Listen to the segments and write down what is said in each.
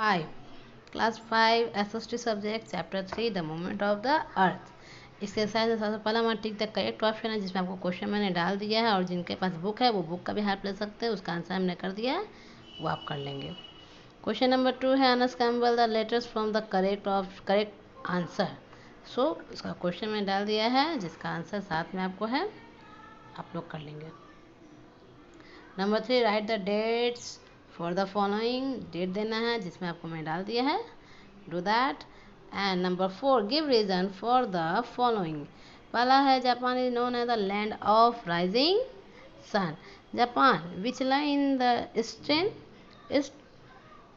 5 class 5 SST subject chapter 3 the movement of the earth. इसके साथ सबसे पहला हमारा टिक द करेक्ट ऑप्शन है, जिसमें आपको क्वेश्चन मैंने डाल दिया है और जिनके पास बुक है वो बुक का भी हेल्प ले सकते हैं। उसका आंसर हमने कर दिया है, वो आप कर लेंगे। क्वेश्चन नंबर 2 है unscramble the letters from the correct answer. So इसका क्वेश्चन मैंने डाल दिया है, जिसका आंसर साथ में आपको है, आप लोग कर लेंगे। Number 3 write the dates for the following, date देना है जिसमें आपको मैं डाल दिया है, do that. And number 4 give reason for the following. पहला है Japan is known as the land of rising sun. Japan which lie in the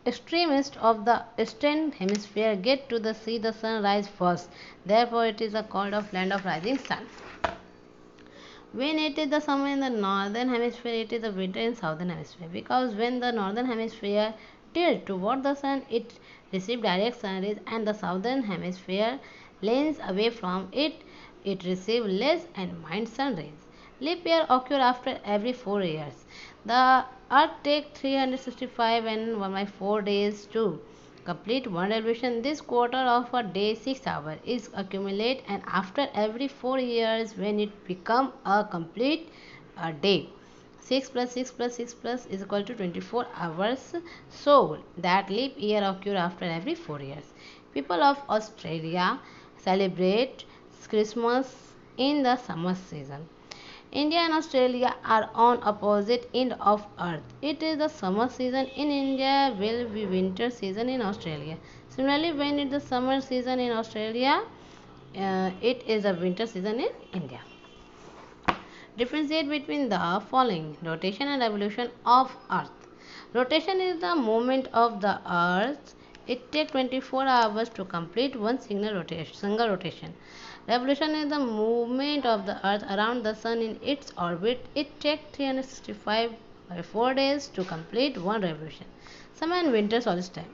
extremist of the eastern hemisphere get to the see the sun rise first, therefore it is called of land of rising sun. When it is the summer in the northern hemisphere, it is the winter in southern hemisphere, because when the northern hemisphere tilts toward the sun, it receives direct sun rays, and the southern hemisphere leans away from it, it receives less and minus sun rays. Leap year occur after every 4 years. The earth takes 365 and 1/4 days to complete one revolution. This quarter of a day 6 hours is accumulate, and after every 4 years when it become a complete a day, 6 plus 6 plus 6 plus is equal to 24 hours. So that leap year occur after every 4 years. People of Australia celebrate Christmas in the summer season. India and Australia are on opposite end of earth. It is the summer season in India will be winter season in Australia. Similarly, when it is the summer season in Australia, it is the winter season in India. Differentiate between the following: rotation and revolution of earth. Rotation is the movement of the earth. It takes 24 hours to complete one single rotation. Revolution is the movement of the earth around the sun in its orbit. It takes 365 by 4 days to complete one revolution. Summer and winter solstice.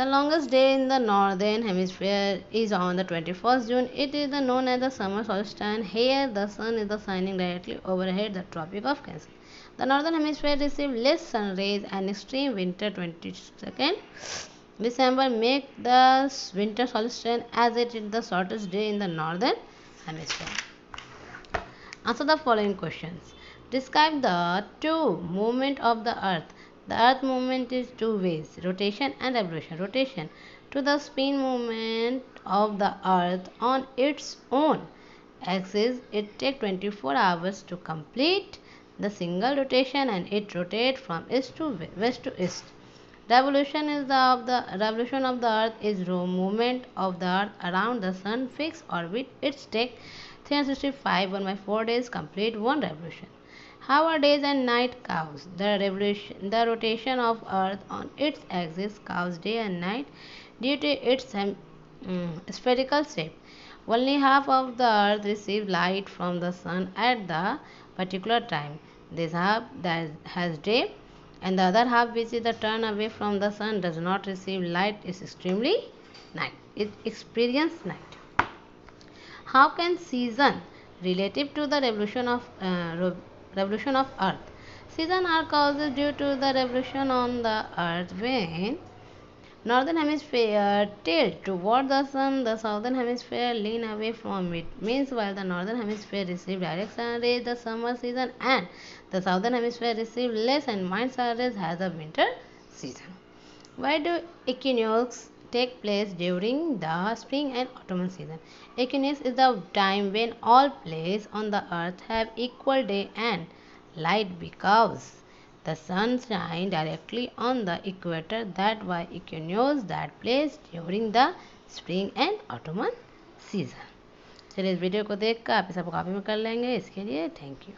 The longest day in the northern hemisphere is on the 21st June. It is known as the summer solstice. Here the sun is shining directly overhead the Tropic of Cancer. The northern hemisphere receives less sun rays, and extreme winter 22nd December make the winter solstice, as it is the shortest day in the northern hemisphere. Answer the following questions. Describe the two movement of the earth. The earth movement is two ways: rotation and revolution. Rotation to the spin movement of the earth on its own axis. It takes 24 hours to complete the single rotation, and it rotates from east to west to east. Revolution of the earth is movement of the earth around the sun fixed orbit. It takes 365 1/4 days complete one revolution. How are days and night cause? The rotation of earth on its axis causes day and night due to its spherical shape. Only half of the earth receives light from the sun at the particular time. This half that has day, and the other half, which is the turn away from the sun, does not receive light, is extremely night. It experiences night. How can season relative to the revolution of earth? Season are caused due to the revolution on the earth. When northern hemisphere tilt toward the sun, the southern hemisphere lean away from it. Means while the northern hemisphere receive direct sun rays the summer season, and the southern hemisphere receive less and mild sun rays as the winter season. Why do equinox take place during the spring and autumn season? Equinox is the time when all places on the earth have equal day and light, because the sun shines directly on the equator. That why equinox that place during the spring and autumn season. चलिए इस video को देखकर आप इसे copy में कर लेंगे। इसके लिए थैंक यू।